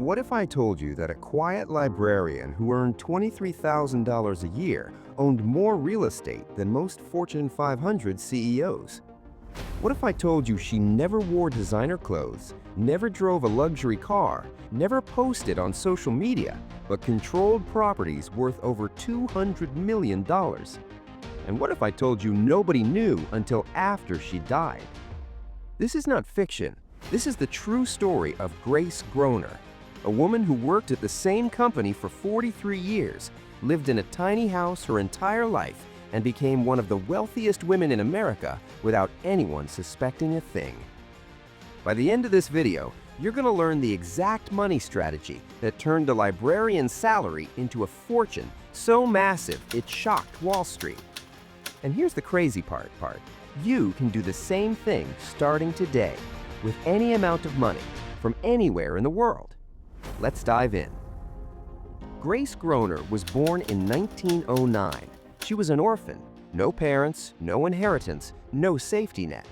What if I told you that a quiet librarian who earned $23,000 a year owned more real estate than most Fortune 500 CEOs? What if I told you she never wore designer clothes, never drove a luxury car, never posted on social media, but controlled properties worth over $200 million? And what if I told you nobody knew until after she died? This is not fiction. This is the true story of Grace Groner, a woman who worked at the same company for 43 years, lived in a tiny house her entire life, and became one of the wealthiest women in America without anyone suspecting a thing. By the end of this video, you're going to learn the exact money strategy that turned a librarian's salary into a fortune so massive it shocked Wall Street. And here's the crazy part. You can do the same thing starting today with any amount of money from anywhere in the world. Let's dive in. Grace Groner was born in 1909. She was an orphan, no parents, no inheritance, no safety net.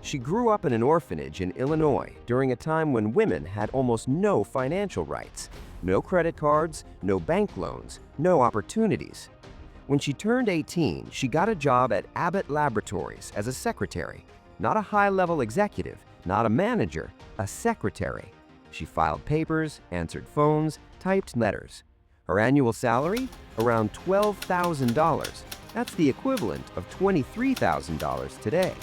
She grew up in an orphanage in Illinois during a time when women had almost no financial rights, no credit cards, no bank loans, no opportunities. When she turned 18, she got a job at Abbott Laboratories as a secretary, not a high-level executive, not a manager, a secretary. She filed papers, answered phones, typed letters. Her annual salary? Around $12,000. That's the equivalent of $23,000 today.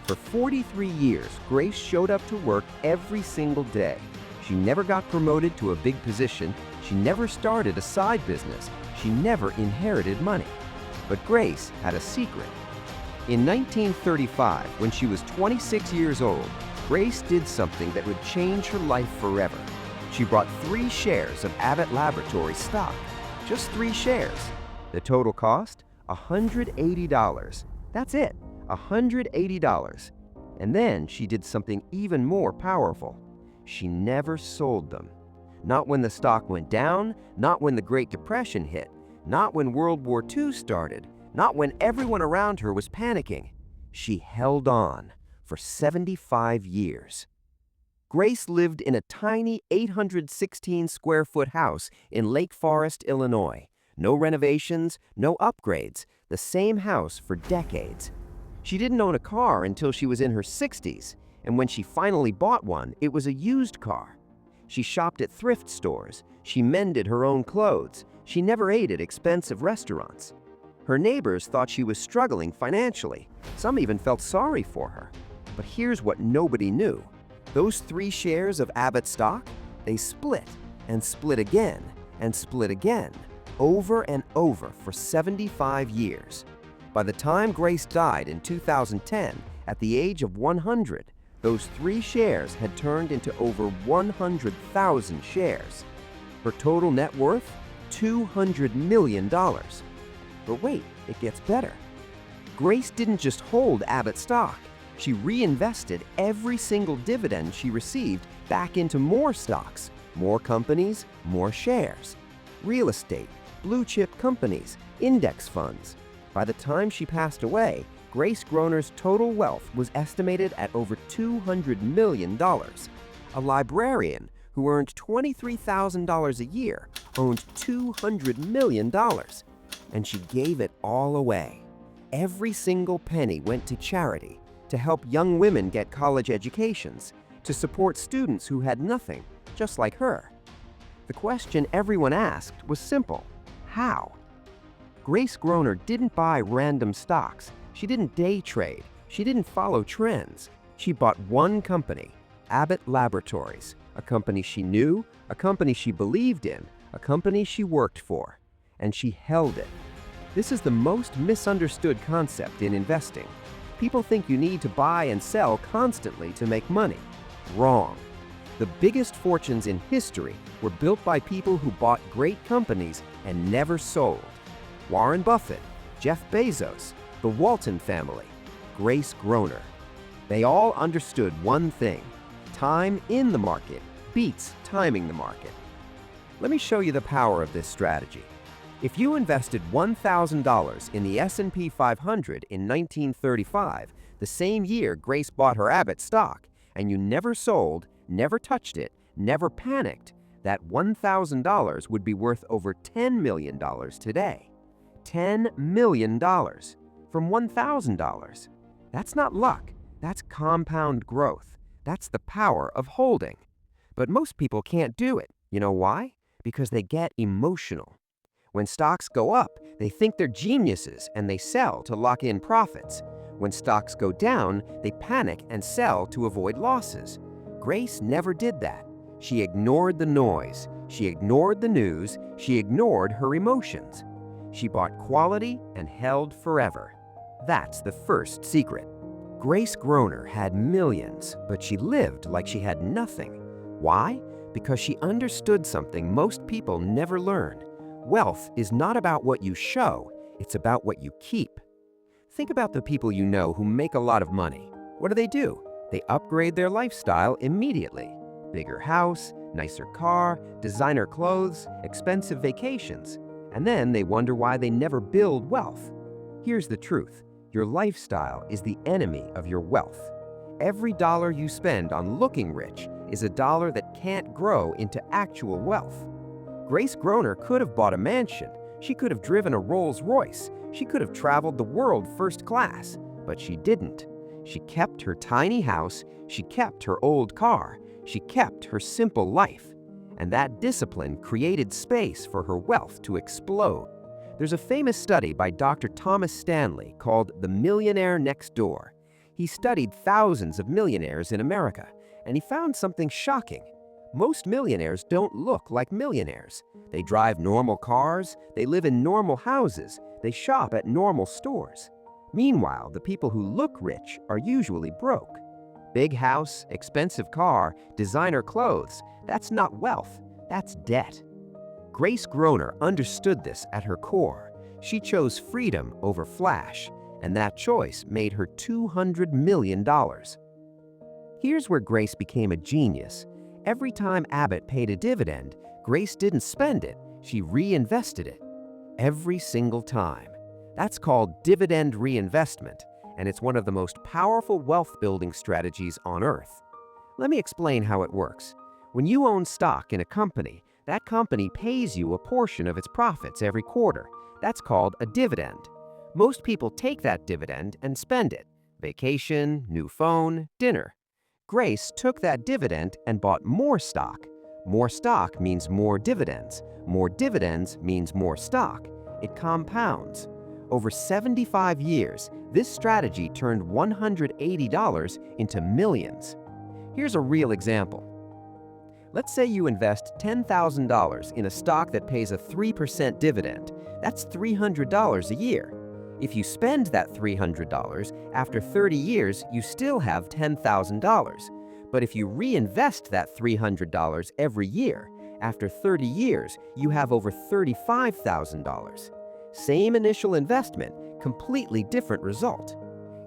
For 43 years, Grace showed up to work every single day. She never got promoted to a big position. She never started a side business. She never inherited money. But Grace had a secret. In 1935, when she was 26 years old, Grace did something that would change her life forever. She bought 3 shares of Abbott Laboratories stock. Just 3 shares. The total cost? $180. That's it, $180. And then she did something even more powerful. She never sold them. Not when the stock went down, not when the Great Depression hit, not when World War II started, not when everyone around her was panicking. She held on for 75 years. Grace lived in a tiny 816-square-foot house in Lake Forest, Illinois. No renovations, no upgrades, the same house for decades. She didn't own a car until she was in her 60s, and when she finally bought one, it was a used car. She shopped at thrift stores. She mended her own clothes. She never ate at expensive restaurants. Her neighbors thought she was struggling financially. Some even felt sorry for her. But here's what nobody knew. Those 3 shares of Abbott stock, they split and split again and split again, over and over for 75 years. By the time Grace died in 2010, at the age of 100, those 3 shares had turned into over 100,000 shares. Her total net worth? $200 million. But wait, it gets better. Grace didn't just hold Abbott stock. She reinvested every single dividend she received back into more stocks, more companies, more shares. Real estate, blue-chip companies, index funds. By the time she passed away, Grace Groner's total wealth was estimated at over $200 million. A librarian who earned $23,000 a year owned $200 million. And she gave it all away. Every single penny went to charity, to help young women get college educations, to support students who had nothing, just like her. The question everyone asked was simple: how? Grace Groner didn't buy random stocks. She didn't day trade. She didn't follow trends. She bought one company, Abbott Laboratories, a company she knew, a company she believed in, a company she worked for, and she held it. This is the most misunderstood concept in investing. People think you need to buy and sell constantly to make money. Wrong. The biggest fortunes in history were built by people who bought great companies and never sold. Warren Buffett, Jeff Bezos, the Walton family, Grace Groner. They all understood one thing: time in the market beats timing the market. Let me show you the power of this strategy. If you invested $1,000 in the S&P 500 in 1935, the same year Grace bought her Abbott stock, and you never sold, never touched it, never panicked, that $1,000 would be worth over $10 million today. $10 million from $1,000. That's not luck. That's compound growth. That's the power of holding. But most people can't do it. You know why? Because they get emotional. When stocks go up, they think they're geniuses and they sell to lock in profits. When stocks go down, they panic and sell to avoid losses. Grace never did that. She ignored the noise. She ignored the news. She ignored her emotions. She bought quality and held forever. That's the first secret. Grace Groner had millions, but she lived like she had nothing. Why? Because she understood something most people never learn. Wealth is not about what you show, it's about what you keep. Think about the people you know who make a lot of money. What do? They upgrade their lifestyle immediately. Bigger house, nicer car, designer clothes, expensive vacations. And then they wonder why they never build wealth. Here's the truth. Your lifestyle is the enemy of your wealth. Every dollar you spend on looking rich is a dollar that can't grow into actual wealth. Grace Groner could have bought a mansion. She could have driven a Rolls Royce. She could have traveled the world first class. But she didn't. She kept her tiny house. She kept her old car. She kept her simple life. And that discipline created space for her wealth to explode. There's a famous study by Dr. Thomas Stanley called The Millionaire Next Door. He studied thousands of millionaires in America, and he found something shocking. Most millionaires don't look like millionaires. They drive normal cars, they live in normal houses, they shop at normal stores. Meanwhile, the people who look rich are usually broke. Big house, expensive car, designer clothes, that's not wealth, that's debt. Grace Groner understood this at her core. She chose freedom over flash, and that choice made her $200 million. Here's where Grace became a genius. Every time Abbott paid a dividend, Grace didn't spend it, she reinvested it. Every single time. That's called dividend reinvestment, and it's one of the most powerful wealth-building strategies on earth. Let me explain how it works. When you own stock in a company, that company pays you a portion of its profits every quarter. That's called a dividend. Most people take that dividend and spend it. Vacation, new phone, dinner. Grace took that dividend and bought more stock. More stock means more dividends. More dividends means more stock. It compounds. Over 75 years, this strategy turned $180 into millions. Here's a real example. Let's say you invest $10,000 in a stock that pays a 3% dividend. That's $300 a year. If you spend that $300, after 30 years, you still have $10,000. But if you reinvest that $300 every year, after 30 years, you have over $35,000. Same initial investment, completely different result.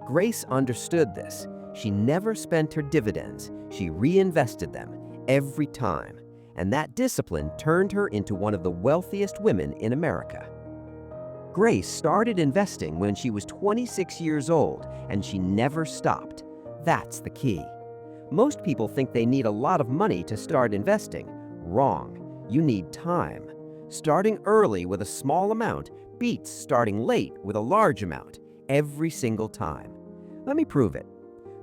Grace understood this. She never spent her dividends. She reinvested them every time. And that discipline turned her into one of the wealthiest women in America. Grace started investing when she was 26 years old, and she never stopped. That's the key. Most people think they need a lot of money to start investing. Wrong. You need time. Starting early with a small amount beats starting late with a large amount every single time. Let me prove it.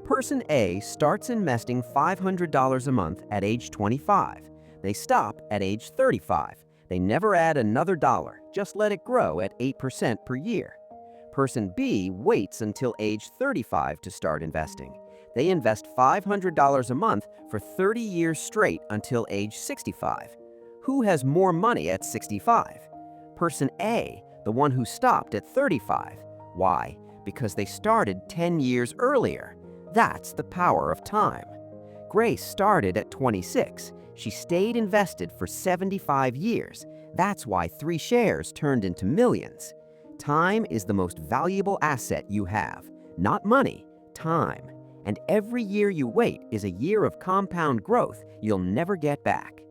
Person A starts investing $500 a month at age 25. They stop at age 35. They never add another dollar, just let it grow at 8% per year. Person B waits until age 35 to start investing. They invest $500 a month for 30 years straight until age 65. Who has more money at 65? Person A, the one who stopped at 35. Why? Because they started 10 years earlier. That's the power of time. Grace started at 26. She stayed invested for 75 years. That's why 3 shares turned into millions. Time is the most valuable asset you have. Not money, time. And every year you wait is a year of compound growth you'll never get back.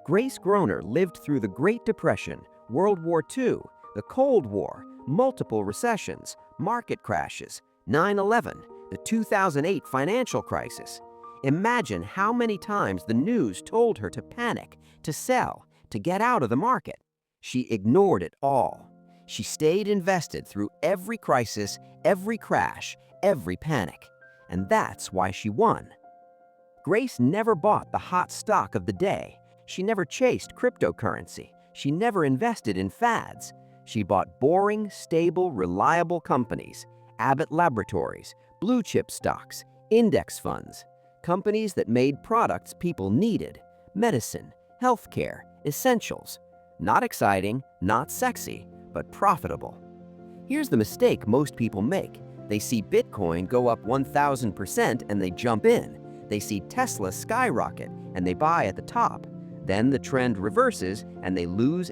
Grace Groner lived through the Great Depression, World War II, the Cold War, multiple recessions, market crashes, 9/11, the 2008 financial crisis. Imagine how many times the news told her to panic, to sell, to get out of the market. She ignored it all. She stayed invested through every crisis, every crash, every panic. And that's why she won. Grace never bought the hot stock of the day. She never chased cryptocurrency. She never invested in fads. She bought boring, stable, reliable companies, Abbott Laboratories, blue chip stocks, index funds, companies that made products people needed, medicine, healthcare, essentials. Not exciting, not sexy, but profitable. Here's the mistake most people make. They see Bitcoin go up 1,000% and they jump in. They see Tesla skyrocket and they buy at the top. Then the trend reverses and they lose